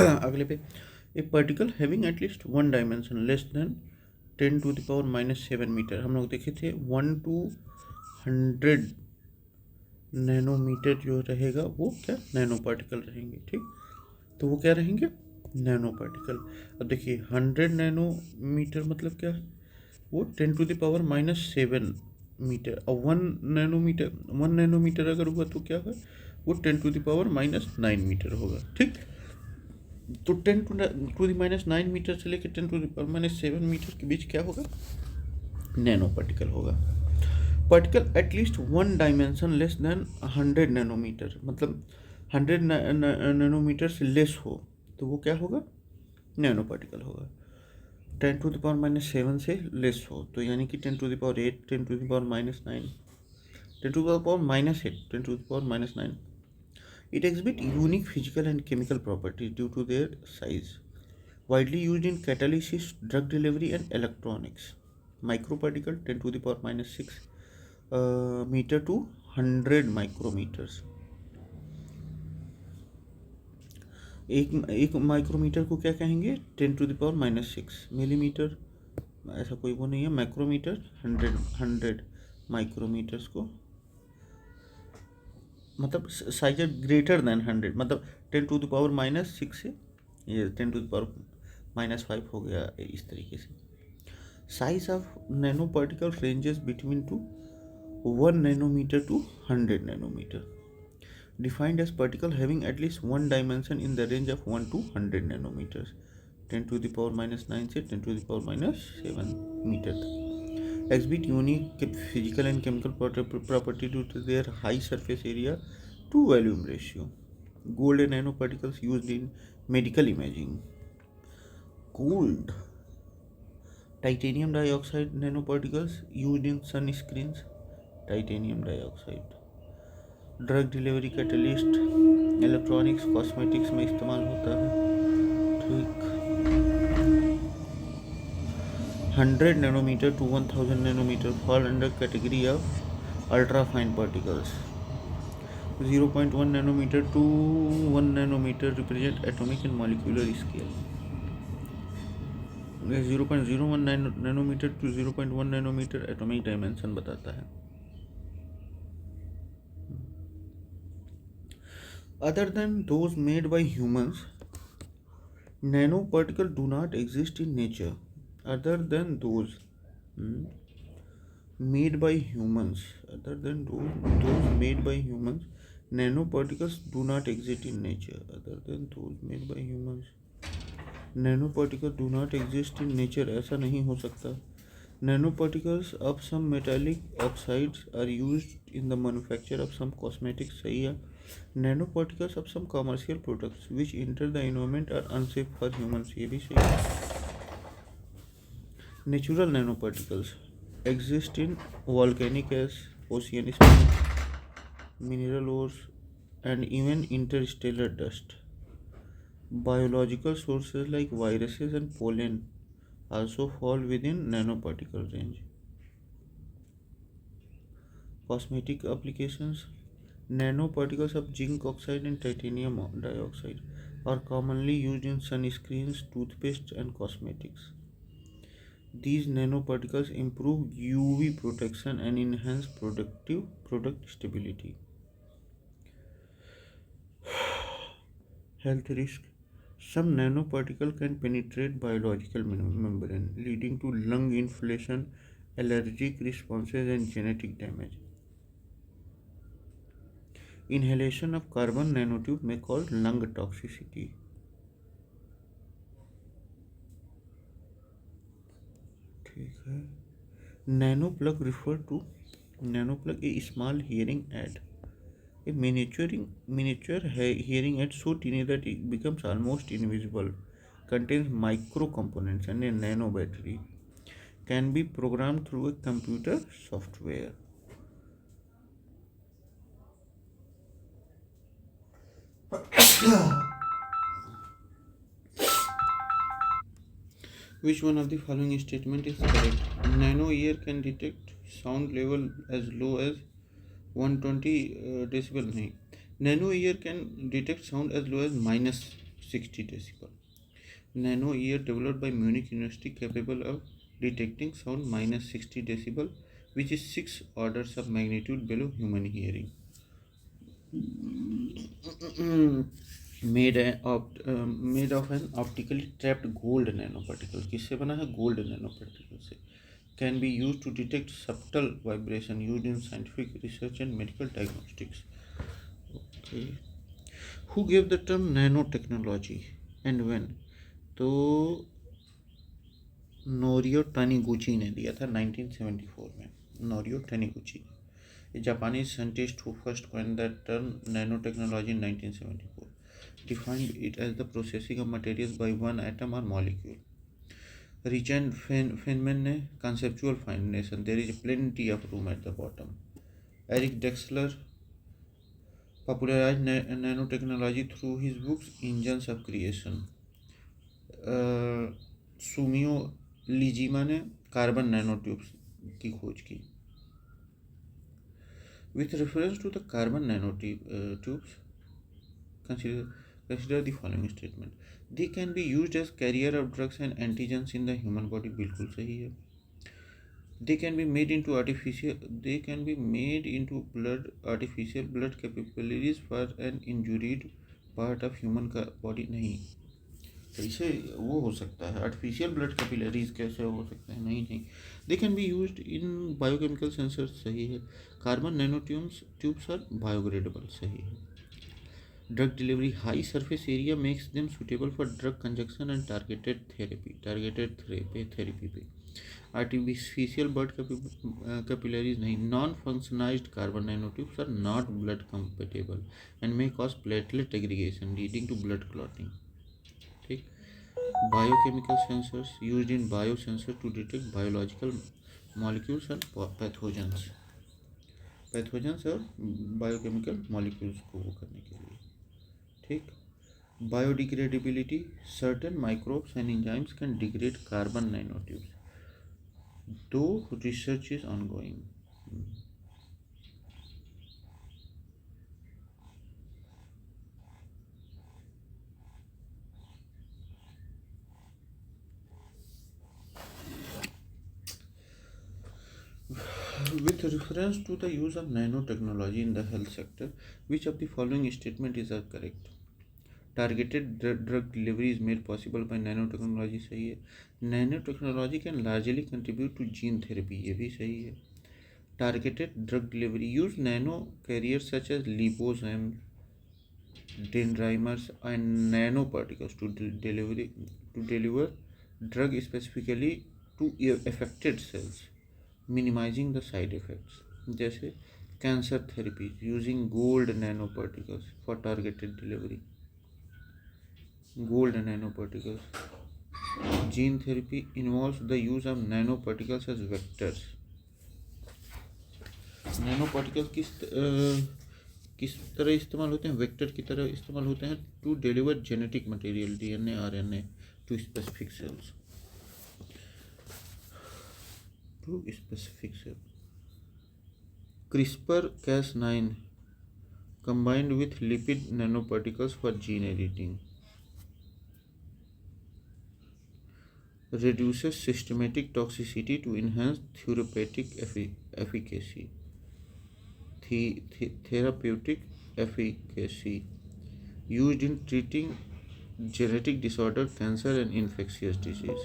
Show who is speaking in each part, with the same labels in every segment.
Speaker 1: अगले पे, ए particle having at least one dimension less then 10⁻⁷ हम लोग देखे थे 1 to 100 नैनोमीटर जो रहेगा वो क्या नैनो पार्टिकल रहेंगे, ठीक। तो वो क्या रहेंगे, नैनो पार्टिकल। अब देखिए 100 नैनोमीटर मतलब क्या है, वो 10⁻⁷ और 1 नैनोमीटर अगर हुआ तो क्या है, वो 10⁻⁹ मीटर होगा, ठीक। तो 10⁻⁹ से लेकर 10⁻⁷ के बीच क्या होगा, नैनो पार्टिकल होगा। Particle at least one dimension less than 100 nanometer, मतलब 100 नैनोमीटर से लेस हो तो वो क्या होगा, नैनो पार्टिकल होगा। 10⁻⁷ से लेस हो तो यानी कि 10⁸, 10⁻⁹, 10⁻⁻8, 10⁻⁹ it exhibit unique physical and chemical properties due to their size, widely used in catalysis, drug delivery and electronics. Microparticle 10⁻⁶ meter to 100 micrometers। एक माइक्रोमीटर को क्या कहेंगे, 10⁻⁶ मिलीमीटर, ऐसा कोई वो नहीं है। माइक्रोमीटर 100 माइक्रोमीटर्स को मतलब साइज ग्रेटर देन 100, मतलब 10⁻⁻6 से ये 10⁻⁻5 हो गया, इस तरीके से। Size of nano particle ranges between to 1 nanometer to 100 nanometer, defined as particle having at least one dimension in the range of 1 to 100 nanometers, 10⁻⁹ से 10⁻⁷ मीटर तक। Exhibit unique physical and chemical property due to their high surface area to volume ratio. Gold nanoparticles used in medical imaging. Gold. Titanium dioxide nanoparticles used in sunscreens. Titanium dioxide. Drug delivery catalyst, electronics, cosmetics में इस्तेमाल होता है, ठीक। 100 nanometer to 1000 nanometer fall under category of ultra fine particles. 0.1 nanometer to 1 nanometer represent atomic and molecular scale. 0.01 nanometer to 0.1 nanometer atomic dimension बताता है। Other than those made by humans, nanoparticles do not exist in nature. Other than those made by humans, nanoparticles do not exist in nature. Other than those made by humans, nanoparticles do not exist in nature, ऐसा नहीं हो सकता। Nanoparticles of some metallic oxides are used in the manufacture of some cosmetics, सही है। Nanoparticles of some commercial products which enter the environment are unsafe for humans, ये भी सही है। Natural nanoparticles exist in volcanic ash, ocean spray, mineral ores, and even interstellar dust. Biological sources like viruses and pollen also fall within nanoparticle range. Cosmetic applications. Nanoparticles of zinc oxide and titanium dioxide are commonly used in sunscreens, toothpaste, and cosmetics. These nanoparticles improve UV protection and enhance product stability. Health risk. Some nanoparticles can penetrate biological membrane, leading to lung inflammation, allergic responses, and genetic damage. Inhalation of carbon nanotube may cause lung toxicity. ठीक है। Nanoplug refer to nanoplug a small hearing aid. A miniature hearing aid so tiny that it becomes almost invisible, contains micro components and a nano battery, can be programmed through a computer software. Which one of the following statement is correct? Nano ear can detect sound level as low as 120 decibel नहीं, nano ear can detect sound as low as 60 decibel. Nano ear developed by Munich University capable of detecting sound minus 60 decibel, which is 6 orders of magnitude below human hearing. Made of an optically trapped gold nanoparticle. किससे बना है? Gold nanoparticle से. Can be used to detect subtle vibration used in scientific research and medical diagnostics. Okay. Who gave the term nanotechnology and when? तो नोरियो टानीगुची ने दिया था 1974 में. नोरियो टानीगुची, a Japanese scientist who first coined the term nanotechnology in 1974, defined it as the processing of materials by one atom or molecule. Richard Feynman ने conceptual foundation, there is plenty of room at the bottom. Eric Drexler popularized nanotechnology through his books Engines of Creation. सुमियो लीजिमा ने carbon nanotubes की खोज की. With reference to the carbon nanotubes, consider the following statement. They can be used as carrier of drugs and antigens in the human body. बिल्कुल सही है. They can be made into artificial blood capillaries for an injured part of human का body. नहीं, कैसे वो हो सकता है? आर्टिफिशियल ब्लड कैपिलरीज कैसे हो सकते हैं? नहीं. They can be used in biochemical sensors. सही है. Carbon nanotubes are biodegradable. सही है. Drug delivery high surface area makes them suitable for drug conjugation and targeted therapy पे. आर्टिफिशियल ब्लड कैपिलरीज नहीं. Non functionalised carbon nanotubes are not blood compatible and may cause platelet aggregation leading to blood clotting. ठीक. Biochemical sensors used in biosensor to detect biological molecules and pathogens. Pathogens और biochemical molecules को वो करने के लिए. ठीक. Biodegradability. Certain microbes and enzymes can degrade carbon nanotubes. Though research is ongoing. With reference to the use of nanotechnology in the health sector, which of the following statement is correct? Targeted drug delivery is made possible by nanotechnology. सही है. Nanotechnology can largely contribute to gene therapy. ये भी सही है. Targeted drug delivery use nano carriers such as liposomes, dendrimers, and nanoparticles to deliver drug specifically to affected cells, minimizing the side effects. जैसे cancer therapy using gold nanoparticles for targeted delivery. Gold nanoparticles. Gene therapy involves the use of nanoparticles as vectors. Nanoparticles किस तरह इस्तेमाल होते हैं? Vector की तरह इस्तेमाल होते हैं to deliver genetic material, DNA, RNA to specific cells. CRISPR-Cas9 combined with lipid nanoparticles for gene editing reduces systemic toxicity to enhance therapeutic efficacy. Therapeutic efficacy used in treating genetic disorder, cancer, and infectious disease.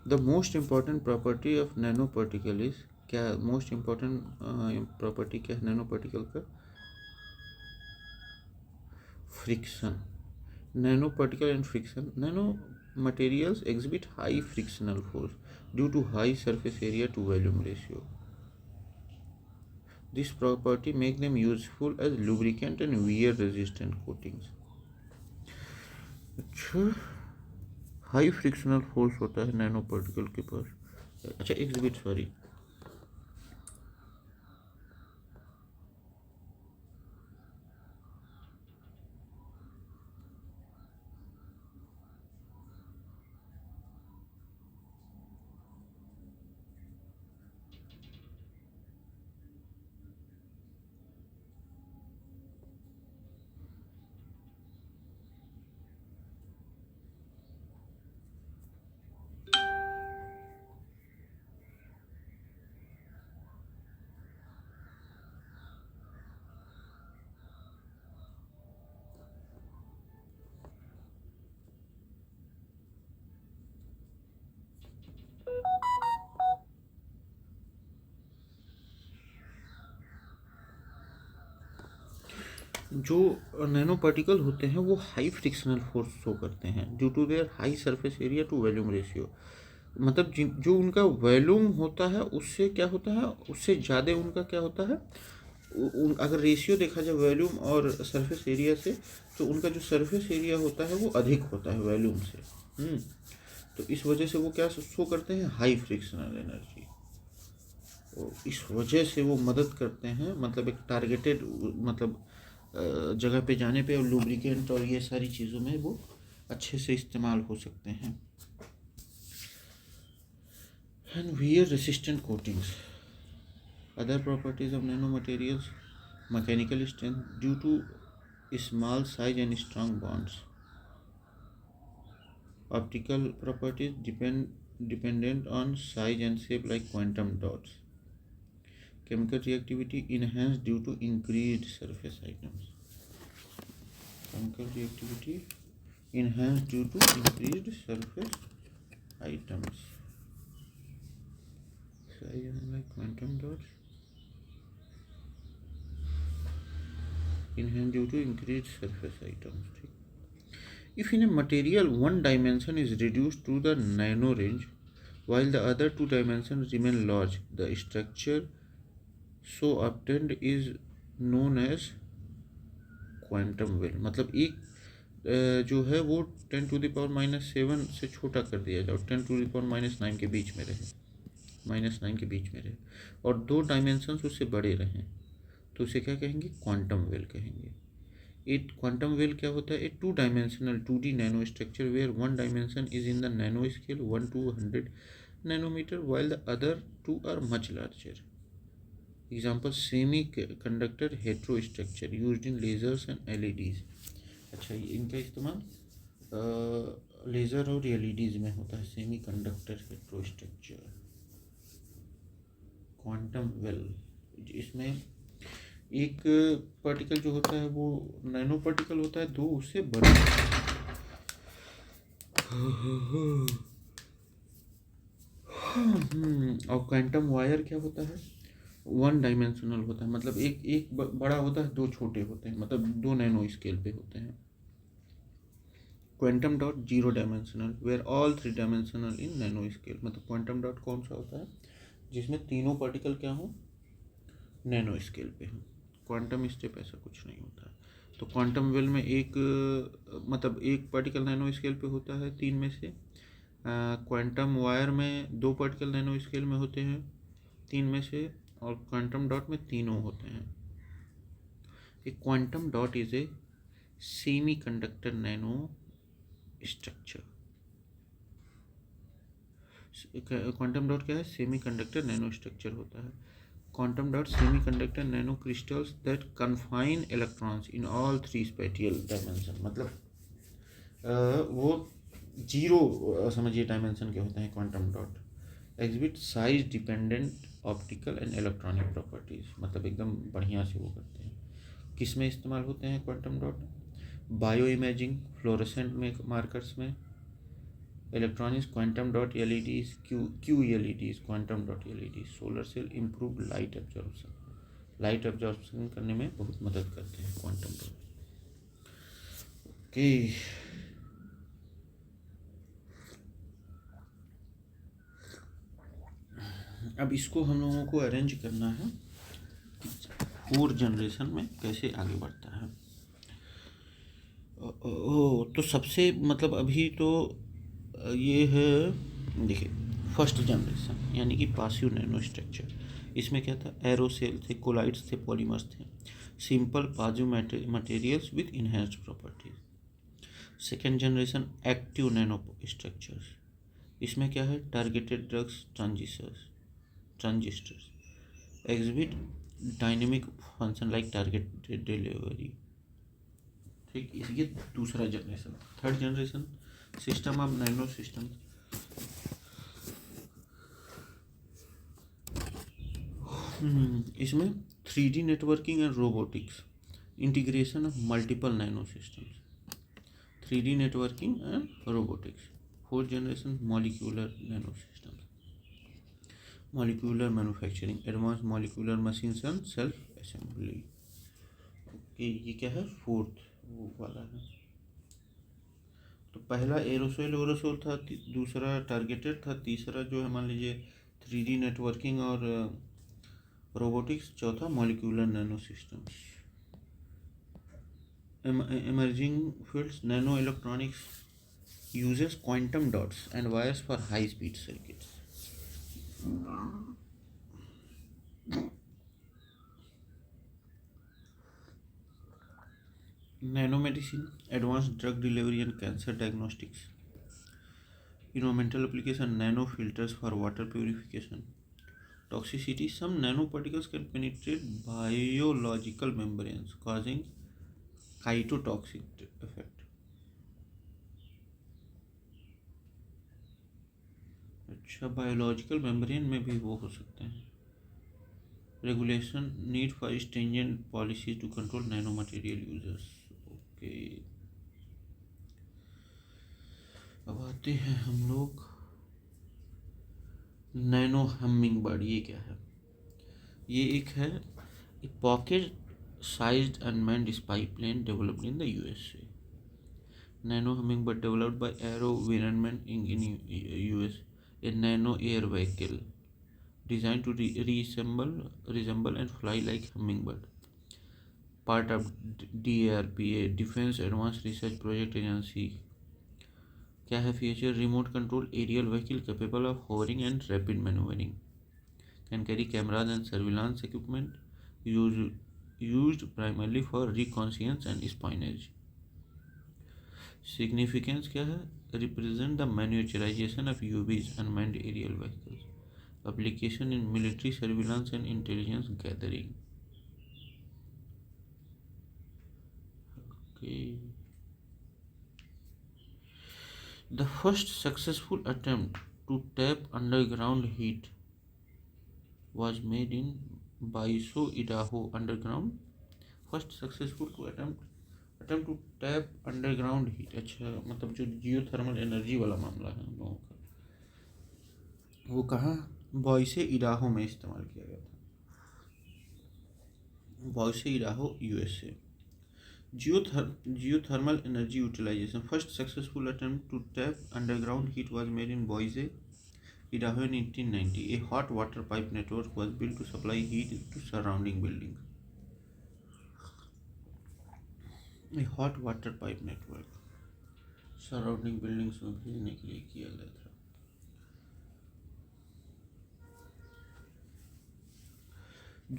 Speaker 1: The most important property of nanoparticle is क्या? Most important property क्या है nanoparticle का? Friction. Nanoparticle and friction. Nanomaterials exhibit high frictional force due to high surface area to volume ratio. This property makes them useful as lubricant and wear resistant coatings. अच्छा, high frictional force होता है nano particle के पास. अच्छा, exhibit sorry. जो nano particle होते हैं वो हाई फ्रिक्शनल फोर्स शो करते हैं due to their high surface area to volume ratio. मतलब जो उनका वॉल्यूम होता है उससे क्या होता है, उससे ज़्यादा उनका क्या होता है, अगर रेशियो देखा जाए वॉल्यूम और सरफेस एरिया से, तो उनका जो सरफेस एरिया होता है वो अधिक होता है वॉल्यूम से। तो इस वजह से वो क्या शो करते हैं, हाई फ्रिक्शनल एनर्जी। तो इस वजह से वो मदद करते हैं, मतलब एक टारगेटेड मतलब जगह पे जाने पे, और लुब्रिकेंट और ये सारी चीज़ों में वो अच्छे से इस्तेमाल हो सकते हैं। And wear resistant coatings, other properties of nano materials, mechanical strength due to small size and strong bonds, optical properties dependent on size and shape like quantum dots, chemical reactivity enhanced due to increased surface items, chemical reactivity enhanced due to increased surface items, size and like quantum dots enhanced due to increased surface items. If in a material one dimension is reduced to the nano range while the other two dimensions remain large, the structure so obtained is known as quantum well. मतलब एक जो है वो 10⁻⁻7 से छोटा कर दिया जाए, 10⁻⁻9 के बीच में रहे, -9 के बीच में रहे, और दो डायमेंशंस उससे बड़े रहें, तो उसे क्या कहेंगे, क्वांटम वेल कहेंगे। इट क्वांटम वेल क्या होता है, a 2 dimensional 2D nano structure where one dimension is in the nano scale 1 to 100 nanometer while the other two are much larger. Example semi conductor hetero structure use in lasers and LEDs। अच्छा, ये इनका इस्तेमाल laser और LEDs में होता है, semi conductor hetero structure, quantum well. इसमें एक पार्टिकल जो होता है वो नैनो पार्टिकल होता है, दो उससे बड़े। और क्वांटम वायर क्या होता है, 1 डायमेंशनल होता है, मतलब एक बड़ा होता है, दो छोटे होते हैं, मतलब 2 नैनो स्केल पे होते हैं। Quantum dot 0 dimensional where all 3 dimensional in nano scale. मतलब क्वांटम डॉट कौन सा होता है, जिसमें तीनों पार्टिकल क्या हो, नैनो स्केल पे हो। क्वांटम स्टेप ऐसा कुछ नहीं होता है। तो क्वांटम वेल में एक मतलब एक पार्टिकल नैनो स्केल पे होता है 3 में से। क्वांटम वायर में 2 पार्टिकल नैनो स्केल में होते हैं 3 में से, और क्वांटम डॉट में तीनों होते हैं। एक quantum dot is a semi conductor nano structure. Quantum dot क्या है, सेमी कंडक्टर नैनो स्ट्रक्चर होता है। Quantum dot semi conductor nano crystals that confine electrons in all 3 spatial dimension. मतलब वो 0 समझिए डायमेंशन के होते हैं quantum dot. Exhibit size dependent optical and electronic properties, मतलब एकदम बढ़िया से वो करते हैं। किस में इस्तेमाल होते हैं quantum dot, bio imaging, fluorescent में मार्कर्स में, electronics, quantum dot LEDs, QLEDs, quantum dot LEDs, solar cell, improve light absorption, light absorption करने में बहुत मदद करते हैं क्वांटम डॉट। ओके, अब इसको हम लोगों को अरेंज करना है 4 जनरेशन में कैसे आगे बढ़ता है। तो सबसे मतलब अभी तो ये है, देखिए फर्स्ट जनरेशन यानी कि पासिव नैनो स्ट्रक्चर। इसमें क्या था, एरोसेल थे, कोलाइड्स थे, पॉलीमर्स थे, simple passive materials with enhanced properties. Second generation active nano structures. इसमें क्या है, targeted drugs, transistors exhibit dynamic function like targeted delivery. ठीक, ये दूसरा generation. Third generation system of nano system. इसमें 3D networking and robotics, integration of multiple nano systems, 3D networking and robotics. Fourth generation molecular nano systems, molecular manufacturing, advance molecular machines and self assembly. कि ये क्या है, fourth वो वाला है। तो पहला एरोसोल ओरोसोल था, दूसरा टारगेटेड था, तीसरा जो है मान लीजिए 3D नेटवर्किंग और रोबोटिक्स, चौथा molecular nano systems. Emerging fields, nanoelectronics uses quantum dots and wires for high speed circuits. Nanomedicine, advanced drug delivery and cancer diagnostics. Environmental application, nanofilters for water purification. Toxicity, some nanoparticles can penetrate biological membranes, causing cytotoxic effect. अच्छा, biological membrane में भी वो हो सकते हैं। Regulation, need for stringent policy to control nano material users. Okay, अब आते हैं हम लोग नैनो हमिंग बर्ड। ये क्या है? ये एक है pocket sized unmanned spy plane developed in the USA. Nano hummingbird developed by AeroVironment in US, a nano air vehicle designed to resemble and fly like hummingbird, part of DARPA, Defense Advanced Research Project Agency। क्या है feature? Remote control aerial vehicle capable of hovering and rapid manoeuvring, can carry cameras and surveillance equipment, used primarily for reconnaissance and espionage। Significance क्या है? Represent the miniaturisation of UAVs unmanned aerial vehicles, application in military surveillance and intelligence gathering। Okay. The first successful attempt to tap underground heat was made in Baiso, Idaho underground। First successful attempt to tap underground heat। अच्छा, मतलब जो geothermal energy वाला मामला है हम लोगों का, वो कहाँ? बॉयसे इडाहो में इस्तेमाल किया गया था। Boise Idaho, USA. Geothermal energy utilization, first successful attempt to tap underground heat was made in Boise, Idaho in 1890। A hot water pipe network was built to supply heat to surrounding buildings। A hot water pipe network surrounding buildings में भेजने के लिए किया गया था।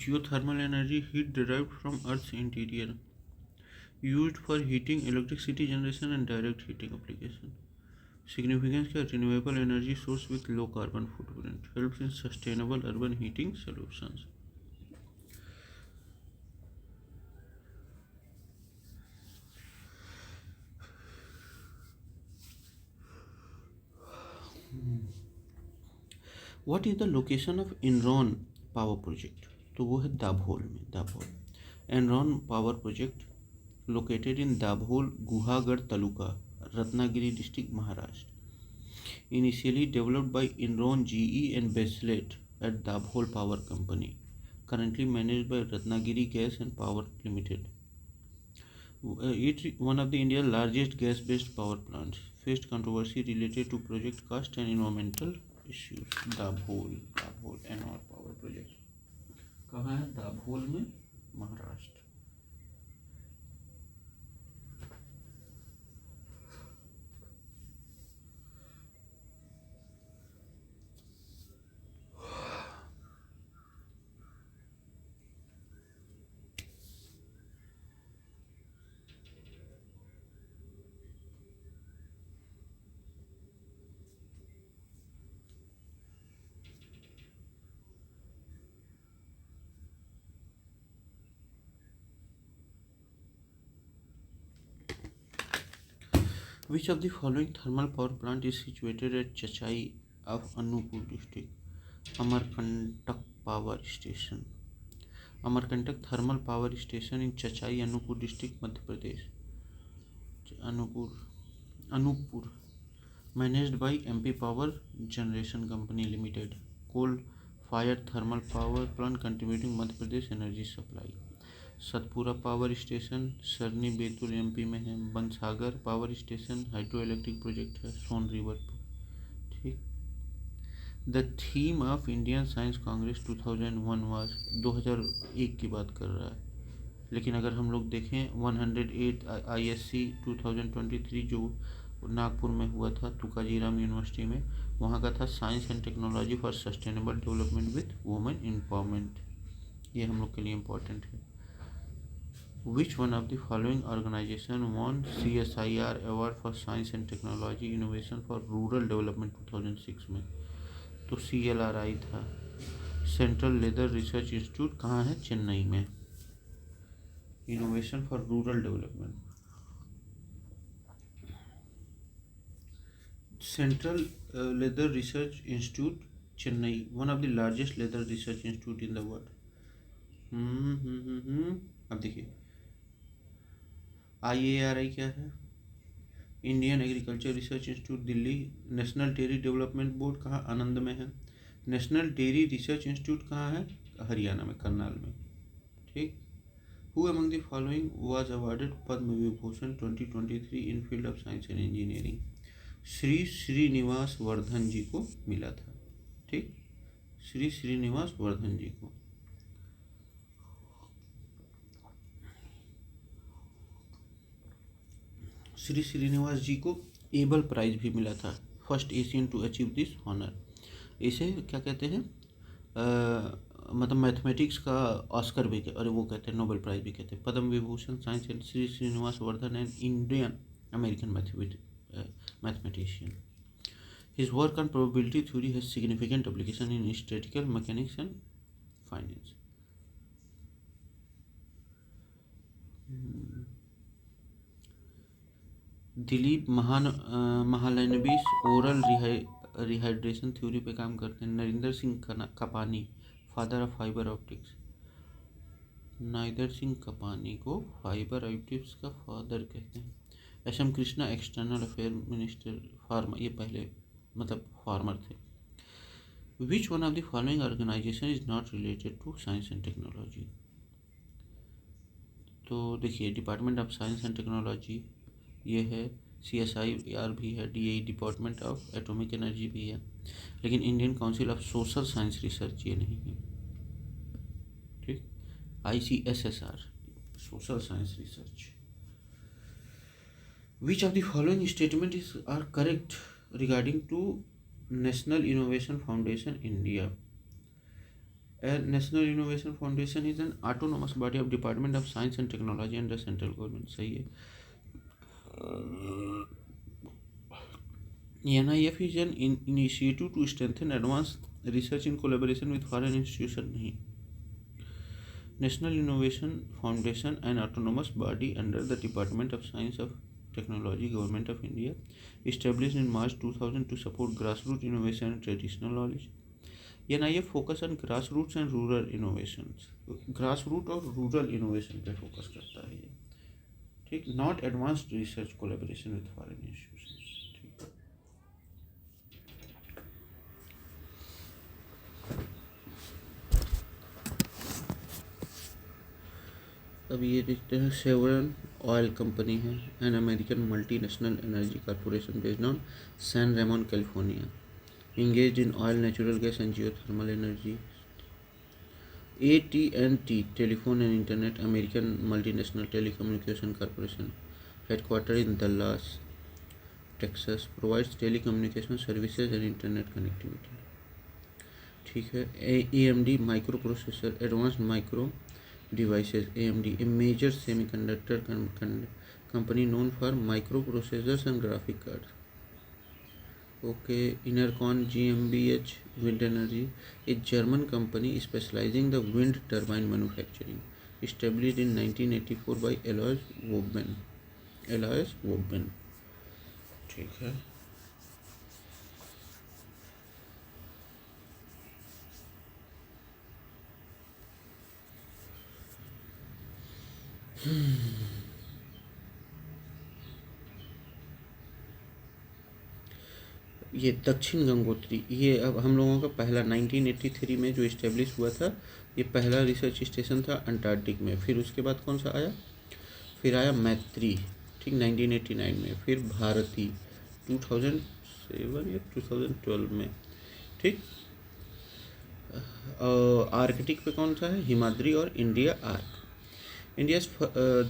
Speaker 1: Geothermal energy, heat derived from Earth's interior, used for heating, electricity generation and direct heating application। Significance क्या? renewable energy source with low carbon footprint, helps in sustainable urban heating solutions। What is the location of Enron power project? तो वो है दाभोल में, Dabhol. Enron power project located in Dabhol, Guhagad Taluka, Ratnagiri district, Maharashtra। Initially developed by Enron, GE and Beslet at Dabhol Power Company, currently managed by Ratnagiri Gas and Power Limited। It is one of the India's largest gas-based power plants. Faced controversy related to project cost and environmental issues। Dabhol, Dabhol Enron power project कहाँ है? दाभोल में, Maharashtra. Which of the following thermal power plant is situated at Chachai of Anuppur district? Amarkantak Power Station। Amarkantak Thermal Power Station in Chachai, Anuppur district, Madhya Pradesh। Anuppur, managed by MP Power Generation Company Limited, coal fired thermal power plant contributing Madhya Pradesh energy supply। Satpura power station Sarni Betul MP में है। Bansagar power station hydro electric project है Son river पे। ठीक। The theme of Indian Science Congress 2001 was 2001 की बात कर रहा है, लेकिन अगर हम लोग देखें 108 ISC 2023 जो नागपुर में हुआ था तुकाजीराम यूनिवर्सिटी में, वहाँ का था science and technology for sustainable development with women empowerment. ये हम लोग के लिए इम्पोर्टेंट है। Which one of the following organisation won CSIR award for science and technology innovation for rural development 2006 में? तो CLRI था। सेंट्रल लेदर रिसर्च इंस्टीट्यूट कहाँ है? चेन्नई में। Innovation for rural development. Central leather research institute Chennai, one of the largest leather research institute in the world. अब देखिए IARI क्या है? Indian agriculture research institute Delhi. National dairy development board कहाँ? आनंद में है। नेशनल डेयरी रिसर्च इंस्टीट्यूट कहाँ है? हरियाणा में, करनाल में। ठीक। Who among the following was awarded Padma Vibhushan 2023 in field of science and engineering? Shri Srinivasa Vardhan जी को मिला था। ठीक, श्री श्रीनिवास वर्धन जी को। श्री श्रीनिवास जी को एबल प्राइज भी मिला था, first Asian to achieve this honour. इसे क्या कहते हैं? मतलब मैथमेटिक्स का ऑस्कर भी, और वो कहते हैं नोबेल प्राइज भी कहते हैं। Padma Vibhushan science and Shri Srinivasa Varadhan and Indian American mathematician. His work on probability theory has significant application in statistical mechanics and finance. Dilip Mahalanobis oral rehydration theory पे काम करते हैं। Narendra Singh Kapany, father of fibre optics. Narendra Singh Kapany को फाइबर ऑप्टिक्स का फादर कहते हैं। SM Krishna external affair minister, farmer, ये पहले मतलब फार्मर थे। Which one of the following organisation is not related to science and technology? तो देखिए department of science and technology ये है, CSIR भी है, DAE department of atomic energy भी है, लेकिन Indian council of social science research ये नहीं है। ठीक, ICSSR social science research. Which of the following statement are correct regarding to National Innovation Foundation India? A National Innovation Foundation is an autonomous body of Department of Science and Technology under central government. सही है। NIF is an initiative to strengthen advanced research in collaboration with foreign institutions. नहीं। National Innovation Foundation, an autonomous body under the Department of Science of Technology, Government of India, established in March 2000 to support grassroots innovation and traditional knowledge. NIF focus on grassroots and rural innovations. grassroots और rural innovation पे focus करता है ये। ठीक, not advanced research collaboration with foreign institutions. ठीक है। अब ये देखते हैं, शेवरन ऑयल कंपनी है, an American multinational energy corporation based on San Ramon California, engaged in oil, natural gas and geothermal energy. AT&T Telephone and Internet, American multinational telecommunication corporation, headquartered in Dallas, Texas, provides telecommunication services and internet connectivity. ठीक है। AMD microprocessor, advanced micro devices, AMD, a major semiconductor company known for microprocessors and graphic cards. Okay, Enercon GmbH Wind Energy, a German company specializing in the wind turbine manufacturing, established in 1984 by Alois Wobben. ठीक है। ये दक्षिण गंगोत्री, ये अब हम लोगों का पहला 1983 में जो इस्टेब्लिश हुआ था, ये पहला रिसर्च स्टेशन था अंटार्कटिक में। फिर उसके बाद कौन सा आया, फिर आया मैत्री, ठीक 1989 में, फिर भारती 2007 या 2012 में, ठीक। आर्कटिक पे कौन सा है, हिमाद्री और इंडिया आर्क। इंडिया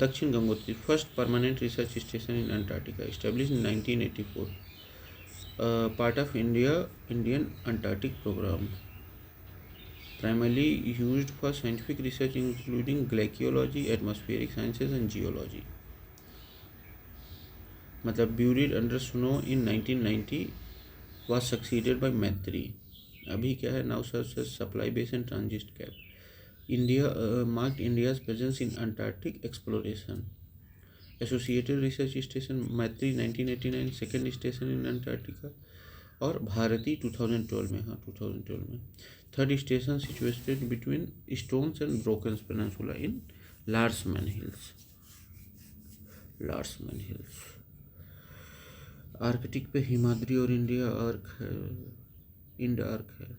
Speaker 1: दक्षिण Gangotri first permanent research station in Antarctica established in 1984, part of Indian Antarctic program, primarily used for scientific research including glaciology, atmospheric sciences and geology. मतलब buried under snow in 1990 was succeeded by Maitri. अभी क्या है, now serves as supply base and transit cap. India marked India's presence in Antarctic exploration. Associated Research Station Maitri 1989 second station in Antarctica, और भारती 2012 में, हाँ 2012 में third station situated between stones and broken peninsula in Larsemann hills. Arctic पे हिमाद्री और India arc है, IndARC है।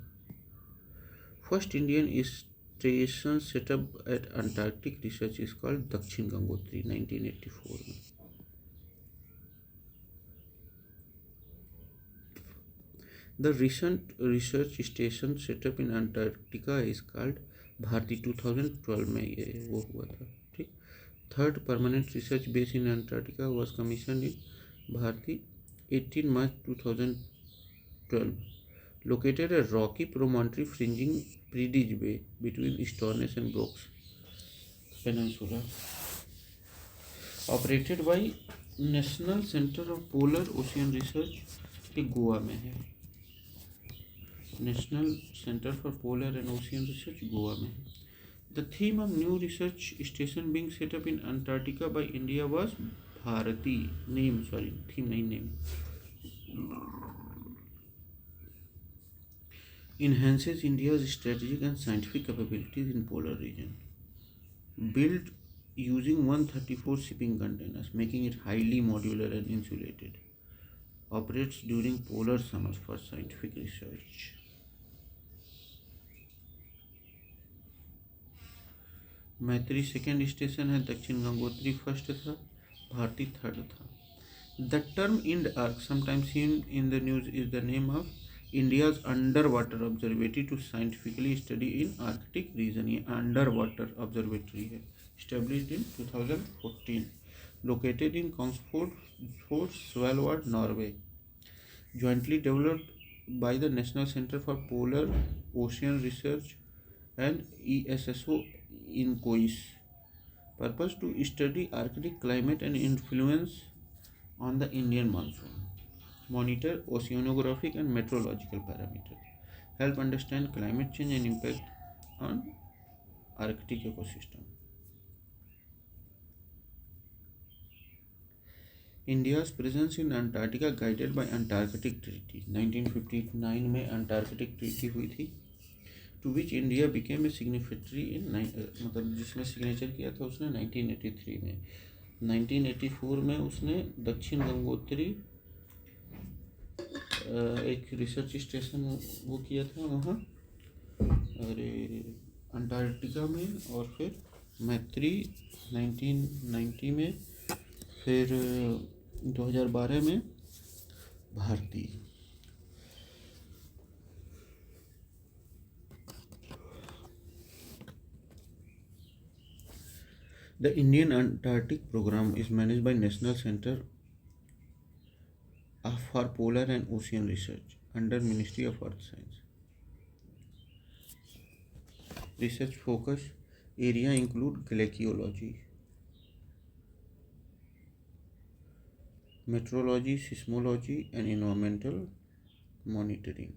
Speaker 1: First Indian station setup at Antarctic research is called Dakshin Gangotri 1984 में। The recent research station set up in Antarctica is called Bharti 2012 में ये वो हुआ था, ठीक। Third permanent research base in Antarctica was commission in Bharati 18 March 2012, located at rocky promontory fringing Predij Bay between Storness and Brooks Peninsula, operated by National Center of Polar Ocean Research, ये गोवा में है। National centre for polar and ocean research Goa में है। The theme of new research station being set up in Antarctica by India was Bharati name, sorry theme नहीं, name enhances India's strategic and scientific capabilities in polar region. Built using 134 shipping containers, making it highly modular and insulated. Operates during polar summers for scientific research. Maitri second station है, Dakshin Gangotri first था, Bharati third था। The term IndArc sometimes seen in the news is the name of India's under water observatory to scientifically study in Arctic region. ये under water observatory है, established in 2014, located in Kongsfjord, Svalbard, Norway, jointly developed by the National Center for Polar Ocean Research and ESSO in Kois. Purpose to study Arctic climate and influence on the Indian monsoon. Monitor oceanographic and meteorological parameters. Help understand climate change and impact on Arctic ecosystem. India's presence in Antarctica guided by Antarctic Treaty 1959 में Antarctic Treaty हुई थी, to which India became a signatory in मतलब जिसमें signature किया था उसने 1983 में। 1984 में उसने दक्षिण गंगोत्री एक रिसर्च स्टेशन वो किया था वहाँ, अरे अंटार्कटिका में, और फिर मैत्री 1990 में, फिर 2012 में Bharti. The Indian Antarctic Program is managed by National Center for Polar and Ocean Research under Ministry of Earth Science. Research focus area include glaciology, meteorology, seismology and environmental monitoring.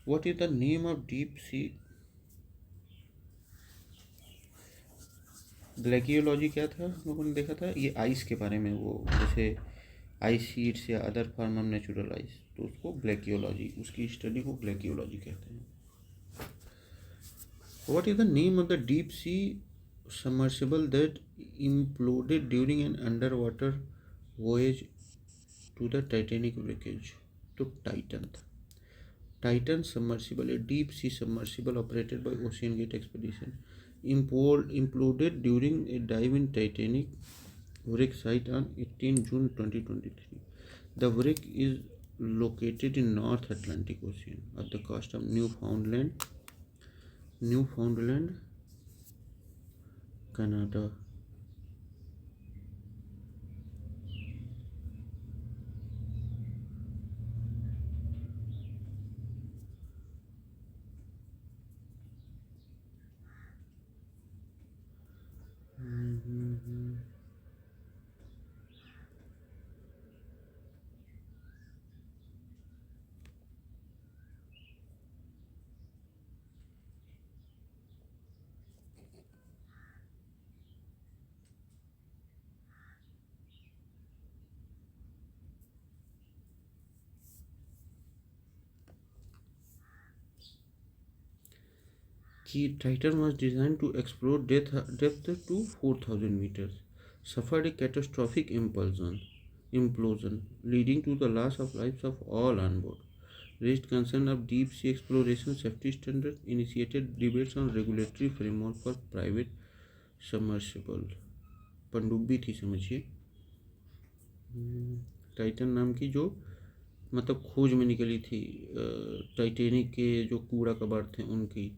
Speaker 1: What is the name of deep sea? ग्लेकियोलॉजी क्या था, हम लोगों ने देखा था, ये ice के बारे में, वो जैसे आइस शीट्स या other form of natural ice, तो उसको ग्लेकियोलॉजी, उसकी स्टडी को ग्लेकियोलॉजी कहते हैं। What is the name of the deep sea submersible that imploded during an underwater voyage to the Titanic wreckage? To Titan. Titan submersible, a deep sea submersible operated by Ocean Gate Expedition, imploded during a dive in Titanic wreck site on 18 June 2023. The wreck is located in North Atlantic Ocean at the coast of Newfoundland, Canada. Key Titan was designed to explore depth to 4,000 meters, suffered a catastrophic implosion, leading to the loss of lives of all on board. Raised concern of deep sea exploration safety standards, initiated debates on regulatory framework for private submersible पनडुब्बी थी समझिए। Titan नाम की जो मतलब खोज में निकली थी टाइटेनिक के जो कूड़ा कबाड़ थे उनकी।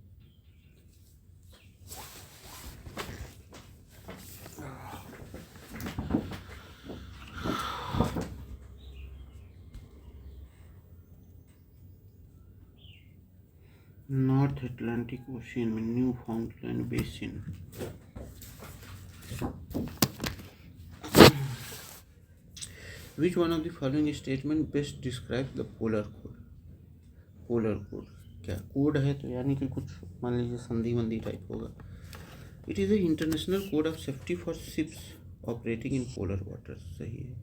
Speaker 1: नॉर्थ अटलांटिक ओशियन में Newfoundland basin. Which one of the following statement best describes the polar code? Polar code क्या कोड है तो यानी कि कुछ मान लीजिए संधि वंधि टाइप होगा। It is a international code of safety for ships operating in polar waters. सही है।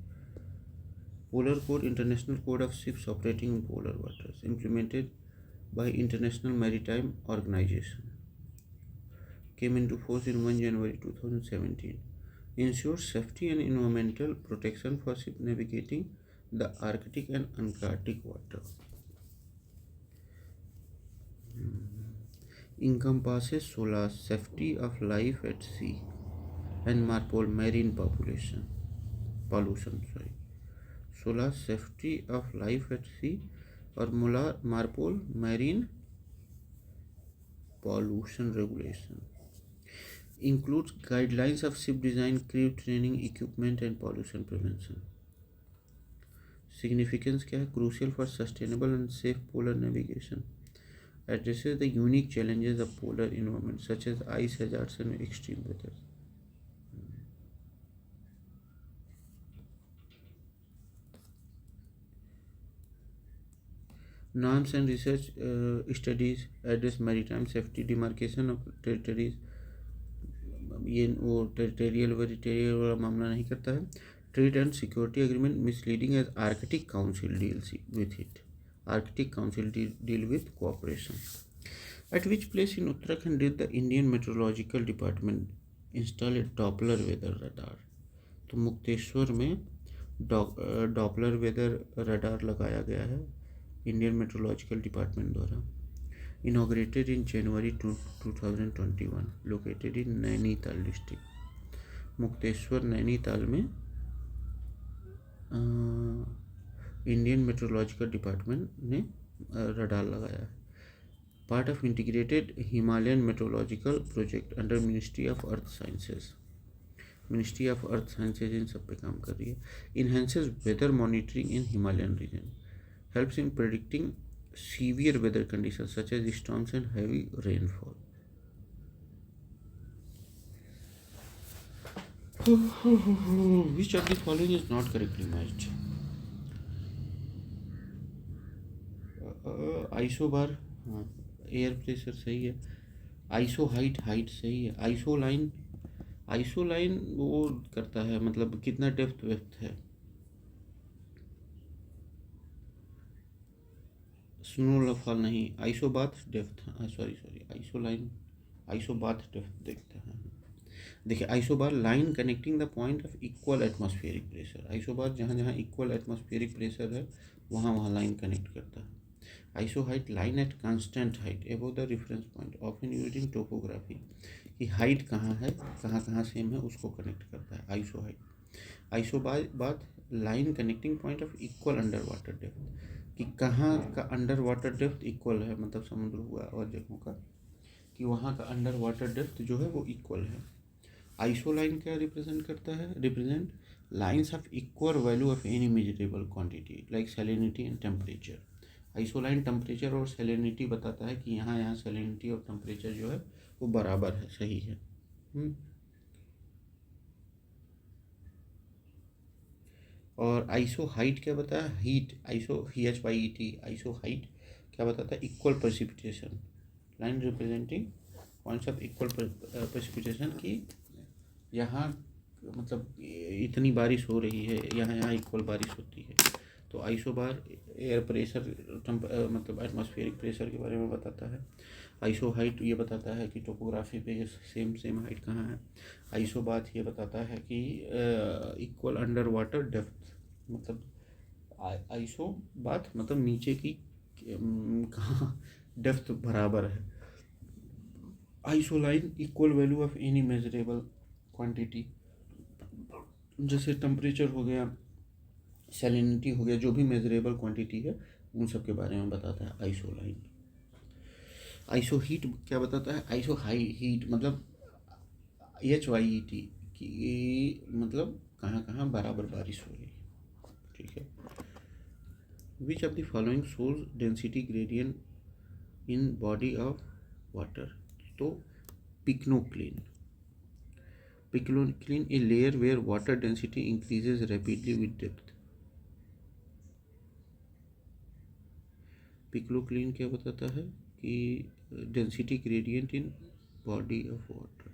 Speaker 1: Polar code international code of ships operating in polar waters implemented by international maritime organisation came into force in 1 January 2017. Ensures safety and environmental protection for ship navigating the Arctic and Antarctic water. Encompasses SOLAS, safety of life at sea, and MARPOL, marine pollution. SOLAS, safety of life at sea, और MARPOL, marine pollution regulation. Includes guidelines of ship design, crew training, equipment and pollution prevention. Significance क्या है? Crucial for sustainable and safe polar navigation. Addresses the unique challenges of polar environment such as ice hazards and extreme weather. Norms and research studies address maritime safety, demarcation of territories. ये वो टेरिtorial वाला मामला नहीं करता है। Trade and security agreement misleading as Arctic council deals with it. Arctic council deal with cooperation. At which place in Uttarakhand did the Indian meteorological department install a Doppler weather radar? तो मुक्तेश्वर में Doppler weather radar लगाया गया है Indian meteorological department द्वारा। Inaugurated in January 2021, located in Nainital district. Mukteshwar Nainital में Indian meteorological department ने radar लगाया है। Part of integrated Himalayan meteorological project under ministry of earth sciences. Ministry of earth sciences इन सब पे काम कर रही है। Enhances weather monitoring in Himalayan region, helps in predicting severe weather conditions such as storms and heavy rainfall. Which of the following is not correctly matched? Isobar, हाँ, air pressure सही है। आइसो हाइट, हाइट सही है। Iso line वो करता है मतलब कितना डेप्थ वेप्थ है। स्नोफॉल नहीं, isobath depth, sorry isoline isobar depth देखते हैं। देखिए isobar line connecting the point of equal atmospheric pressure. Isobar जहाँ जहाँ इक्वल एटमॉस्फेरिक प्रेशर है वहाँ वहाँ लाइन कनेक्ट करता है। Iso height line at constant height above the reference point often using topography, कि हाइट कहाँ है, कहाँ कहाँ सेम है, उसको कनेक्ट करता है आइसो हाइट। आइसो बाद line connecting point of equal underwater depth, कि कहाँ का अंडर वाटर डेप्थ इक्वल है, मतलब समुद्र हुआ और जगहों का, कि वहाँ का अंडर वाटर डेप्थ जो है वो इक्वल है। आइसो लाइन क्या रिप्रेजेंट करता है, represent lines of equal value of any measurable quantity like salinity and temperature. Isoline temperature और सैलिनिटी बताता है कि यहाँ सैलिनिटी और टेम्परेचर जो है वो बराबर है, सही है। और आइसो हाइट क्या बताया, heat iso HYET iso height क्या बताता है, equal precipitation, line representing points of equal precipitation, की यहाँ मतलब इतनी बारिश हो रही है, यहाँ इक्वल बारिश होती है। तो आइसोबार एयर प्रेशर मतलब एटमॉस्फेरिक प्रेशर के बारे में बताता है। आइसो हाइट ये बताता है कि टोपोग्राफी पे सेम हाइट कहाँ है। आइसो बात ये बताता है कि इक्वल अंडर वाटर डेप्थ, मतलब आइसो बात मतलब नीचे की कहाँ डेप्थ बराबर है। Isoline equal value of any measurable quantity, जैसे टेम्परेचर हो गया, सैलिनिटी हो गया, जो भी मेजरेबल क्वांटिटी है उन सब के बारे में बताता है आइसोलाइन। आइसो हीट क्या बताता है, आइसो हाई हीट मतलब HYET, कि मतलब कहाँ कहाँ बराबर बारिश हो रही है, ठीक है। Which of the following shows density gradient in body of water, तो पिक्नोक्लिन a layer where water density increases rapidly with depth। पिक्लोक्लिन क्या बताता है कि density gradient in body of water,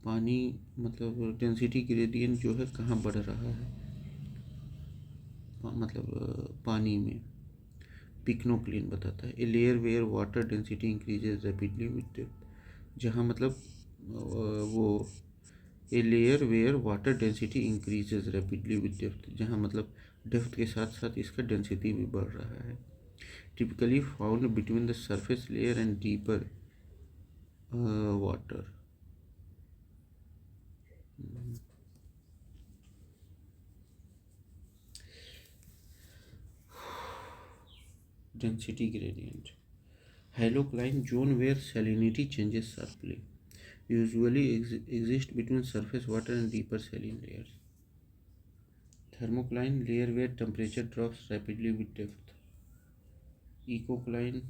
Speaker 1: पानी मतलब डेंसिटी ग्रेडियंट जो है कहाँ बढ़ रहा है, मतलब पानी में। पिक्नोक्लिन बताता है a layer where water density increases rapidly with depth, जहाँ मतलब वो a layer where water density increases rapidly with depth, जहाँ मतलब डेप्थ के साथ साथ इसका डेंसिटी भी बढ़ रहा है। Typically found between the surface layer and deeper water. Density gradient, halocline zone where salinity changes sharply, usually exist between surface water and deeper saline layers. Thermocline layer where temperature drops rapidly with depth. Ecocline,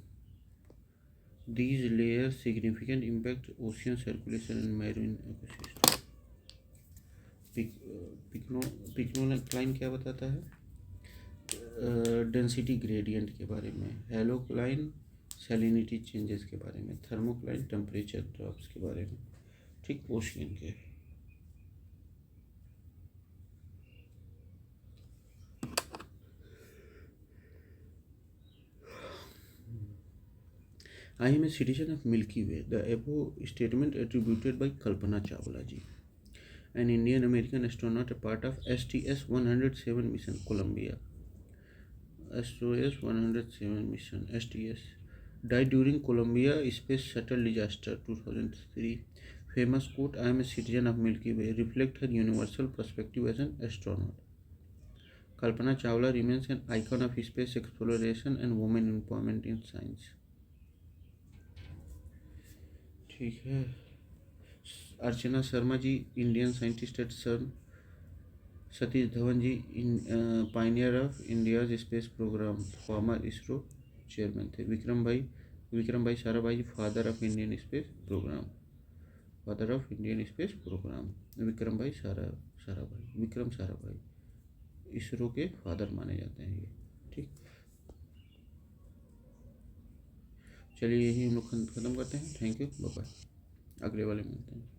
Speaker 1: these layers significant impact ocean circulation and marine ecosystem. Pycnocline क्या बताता है, density gradient के बारे में। हेलोक्लाइन salinity changes के बारे में। Thermocline temperature drops के बारे में, ठीक, ओशियन के। I am a citizen of Milky Way, the above statement attributed by Kalpana Chawla ji, an Indian American astronaut, a part of STS-107 mission Columbia. STS-107 mission STS died during Columbia Space Shuttle disaster 2003. Famous quote, I am a citizen of Milky Way, reflect her universal perspective as an astronaut. Kalpana Chawla remains an icon of space exploration and women empowerment in science. ठीक है। Archana Sharma ji, Indian scientist at CERN. Satish Dhawan ji, pioneer of India's space programme, former ISRO chairman थे। Vikram Bhai Sarabhai ji, father of Indian space programme, father of Indian space programme Vikram Sarabhai ISRO के father माने जाते हैं ये, ठीक। चलिए यही हम लोग ख़त्म करते हैं। थैंक यू, बाय बाय, अगले वाले मिलते हैं।